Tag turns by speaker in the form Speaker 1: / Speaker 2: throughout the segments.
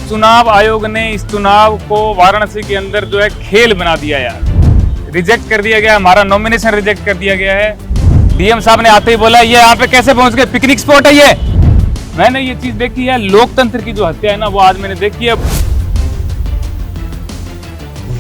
Speaker 1: चुनाव आयोग ने इस चुनाव को वाराणसी के अंदर जो है खेल बना दिया यार। रिजेक्ट कर दिया गया, हमारा नॉमिनेशन रिजेक्ट कर दिया गया है। डीएम साहब ने आते ही बोला ये यहाँ पे कैसे पहुंच गए, पिकनिक स्पॉट है ये। मैंने ये चीज देखी है, लोकतंत्र की जो हत्या है ना वो आज मैंने देखी है।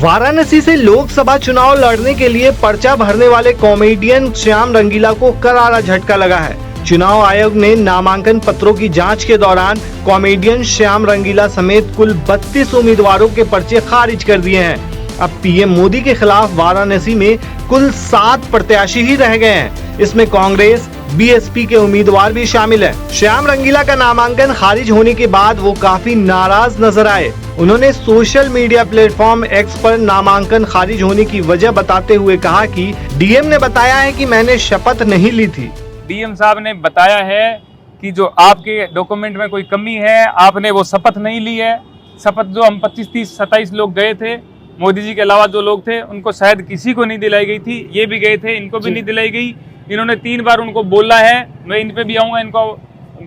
Speaker 2: वाराणसी से लोकसभा चुनाव लड़ने के लिए पर्चा भरने वाले कॉमेडियन श्याम रंगीला को करारा झटका लगा है। चुनाव आयोग ने नामांकन पत्रों की जांच के दौरान कॉमेडियन श्याम रंगीला समेत कुल 32 उम्मीदवारों के पर्चे खारिज कर दिए हैं। अब पीएम मोदी के खिलाफ वाराणसी में कुल 7 प्रत्याशी ही रह गए हैं। इसमें कांग्रेस, बीएसपी के उम्मीदवार भी शामिल हैं। श्याम रंगीला का नामांकन खारिज होने के बाद वो काफी नाराज नजर आए। उन्होंने सोशल मीडिया प्लेटफॉर्म एक्स पर नामांकन खारिज होने की वजह बताते हुए कहा कि डीएम ने बताया है कि मैंने शपथ नहीं ली थी।
Speaker 1: डीएम साहब ने बताया है कि जो आपके डॉक्यूमेंट में कोई कमी है, आपने वो शपथ नहीं ली है। शपथ जो हम 25, 30, 27 लोग गए थे, मोदी जी के अलावा जो लोग थे उनको शायद किसी को नहीं दिलाई गई थी। ये भी गए थे, इनको भी नहीं दिलाई गई। इन्होंने 3 बार उनको बोला है, मैं इन पे भी आऊँगा, इनको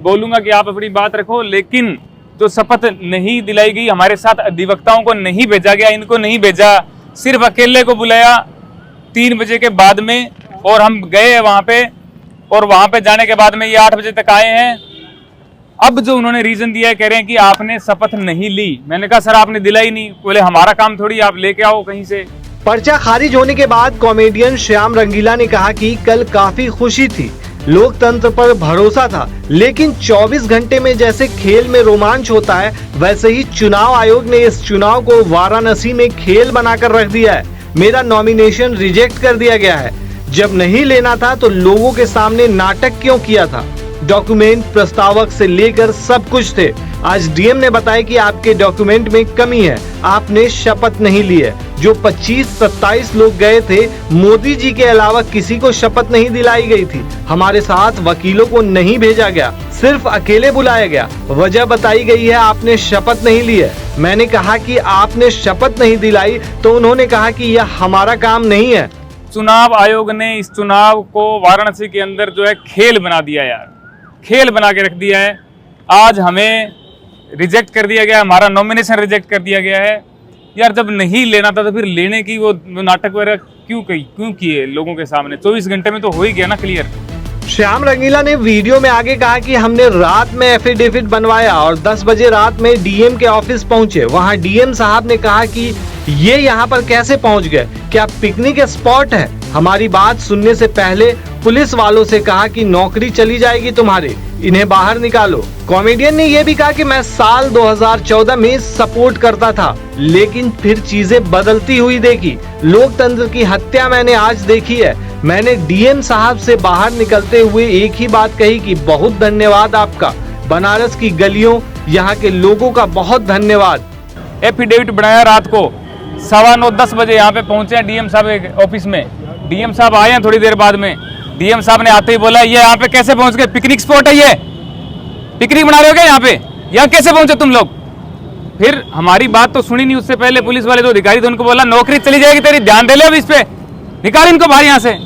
Speaker 1: बोलूँगा कि आप अपनी बात रखो। लेकिन जो शपथ नहीं दिलाई गई, हमारे साथ अधिवक्ताओं को नहीं भेजा गया, इनको नहीं भेजा, सिर्फ अकेले को बुलाया 3 बजे के बाद में। और हम गए वहाँ पे, और वहां पे जाने के बाद में ये 8 बजे तक आए हैं। अब जो उन्होंने रीजन दिया है, कह रहे हैं कि आपने शपथ नहीं ली। मैंने कहा सर आपने दिलाई नहीं। बोले हमारा काम थोड़ी, आप लेके आओ कहीं से।
Speaker 2: पर्चा खारिज होने के बाद कॉमेडियन श्याम रंगीला ने कहा कि कल काफी खुशी थी, लोकतंत्र पर भरोसा था, लेकिन 24 घंटे में जैसे खेल में रोमांच होता है, वैसे ही चुनाव आयोग ने इस चुनाव को वाराणसी में खेल बनाकर रख दिया है। मेरा नॉमिनेशन रिजेक्ट कर दिया गया है। जब नहीं लेना था तो लोगों के सामने नाटक क्यों किया था? डॉक्यूमेंट, प्रस्तावक से लेकर सब कुछ थे। आज डीएम ने बताया कि आपके डॉक्यूमेंट में कमी है, आपने शपथ नहीं ली है। जो 25-27 लोग गए थे, मोदी जी के अलावा किसी को शपथ नहीं दिलाई गई थी। हमारे साथ वकीलों को नहीं भेजा गया, सिर्फ अकेले बुलाया गया। वजह बताई गई है आपने शपथ नहीं ली है। मैंने कहा कि आपने शपथ नहीं दिलाई तो उन्होंने कहा कि यह हमारा काम नहीं है।
Speaker 1: चुनाव आयोग ने इस चुनाव को वाराणसी के अंदर जो है खेल बना दिया यार, खेल बना के रख दिया है। आज हमें रिजेक्ट कर दिया गया, हमारा नॉमिनेशन रिजेक्ट कर दिया गया है। यार जब नहीं लेना था तो फिर लेने की वो नाटक वगैरह क्यों किए लोगों के सामने? 24 घंटे में तो हो ही गया ना क्लियर।
Speaker 2: श्याम रंगीला ने वीडियो में आगे कहा कि हमने रात में एफिडेविट बनवाया और 10 बजे रात में डीएम के ऑफिस पहुंचे। वहां डीएम साहब ने कहा कि ये यहाँ पर कैसे पहुंच गए, क्या पिकनिक स्पॉट है? हमारी बात सुनने से पहले पुलिस वालों से कहा कि नौकरी चली जाएगी तुम्हारी, इन्हें बाहर निकालो। कॉमेडियन ने यह भी कहा कि मैं साल 2014 में सपोर्ट करता था, लेकिन फिर चीजें बदलती हुई देखी। लोकतंत्र की हत्या मैंने आज देखी है। मैंने डीएम साहब से बाहर निकलते हुए एक ही बात कही कि बहुत धन्यवाद आपका, बनारस की गलियों, यहाँ के लोगों का बहुत धन्यवाद।
Speaker 1: एफिडेविट बनाया रात को 9:15-10 बजे यहाँ पे पहुंचे हैं डीएम साहब के ऑफिस में। डीएम साहब आए हैं थोड़ी देर बाद में। डीएम साहब ने आते ही बोला ये यहाँ पे कैसे पहुंच गए, पिकनिक स्पॉट है ये, पिकनिक बना रहे हो क्या यहाँ पे, यहाँ कैसे पहुंचे तुम लोग? फिर हमारी बात तो सुनी नहीं। उससे पहले पुलिस वाले जो अधिकारी थे उनको बोला नौकरी चली जाएगी तेरी, ध्यान दे ले अब इस पे, निकाल इनको बाहर यहाँ से।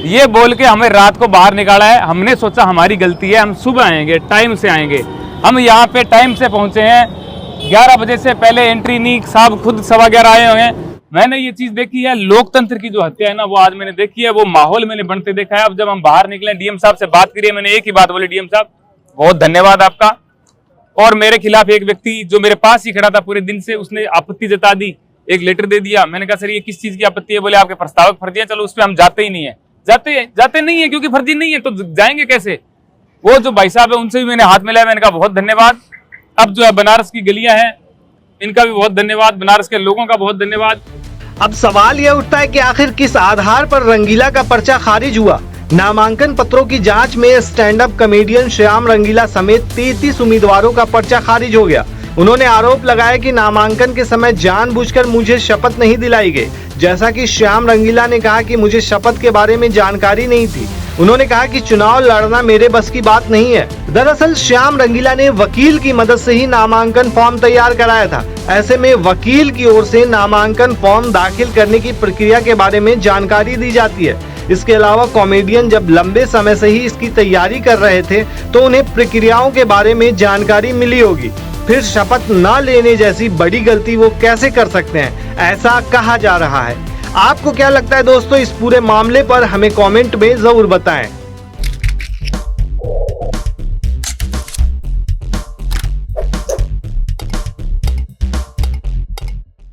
Speaker 1: ये बोल के हमें रात को बाहर निकाला है। हमने सोचा हमारी गलती है, हम सुबह आएंगे, टाइम से आएंगे। हम यहाँ पे टाइम से पहुंचे हैं, 11 बजे से पहले एंट्री नहीं, साहब खुद 11:15 आए हुए हैं। मैंने ये चीज देखी है, लोकतंत्र की जो हत्या है ना वो आज मैंने देखी है। वो माहौल मैंने बनते देखा है। अब जब हम बाहर निकले, डीएम साहब से बात करिए, मैंने एक ही बात बोली, डीएम साहब बहुत धन्यवाद आपका। और मेरे खिलाफ एक व्यक्ति जो मेरे पास ही खड़ा था पूरे दिन से, उसने आपत्ति जता दी, एक लेटर दे दिया। मैंने कहा सर ये किस चीज की आपत्ति है? बोले आपके प्रस्तावक फर्जी है। चलो उस पर हम जाते ही नहीं है, जाते नहीं है क्योंकि फर्जी नहीं है तो जाएंगे कैसे? वो जो भाई साहब है उनसे भी मैंने हाथ मिलाया, मैंने कहा बहुत धन्यवाद। अब जो है बनारस की गलियां हैं, इनका भी बहुत धन्यवाद, बनारस के लोगों का बहुत धन्यवाद।
Speaker 2: अब सवाल यह उठता है कि आखिर किस आधार पर रंगीला का पर्चा खारिज हुआ? नामांकन पत्रों की जांच में स्टैंड अप कॉमेडियन श्याम रंगीला समेत 33 उम्मीदवारों का पर्चा खारिज हो गया। उन्होंने आरोप लगाया कि नामांकन के समय जानबूझकर मुझे शपथ नहीं दिलाई गई। जैसा कि श्याम रंगीला ने कहा कि मुझे शपथ के बारे में जानकारी नहीं थी। उन्होंने कहा कि चुनाव लड़ना मेरे बस की बात नहीं है। दरअसल श्याम रंगीला ने वकील की मदद से ही नामांकन फॉर्म तैयार कराया था। ऐसे में वकील की ओर से नामांकन फॉर्म दाखिल करने की प्रक्रिया के बारे में जानकारी दी जाती है। इसके अलावा कॉमेडियन जब लंबे समय से ही इसकी तैयारी कर रहे थे तो उन्हें प्रक्रियाओं के बारे में जानकारी मिली होगी। फिर शपथ न लेने जैसी बड़ी गलती वो कैसे कर सकते हैं, ऐसा कहा जा रहा है। आपको क्या लगता है दोस्तों, इस पूरे मामले पर हमें कमेंट में जरूर बताएं।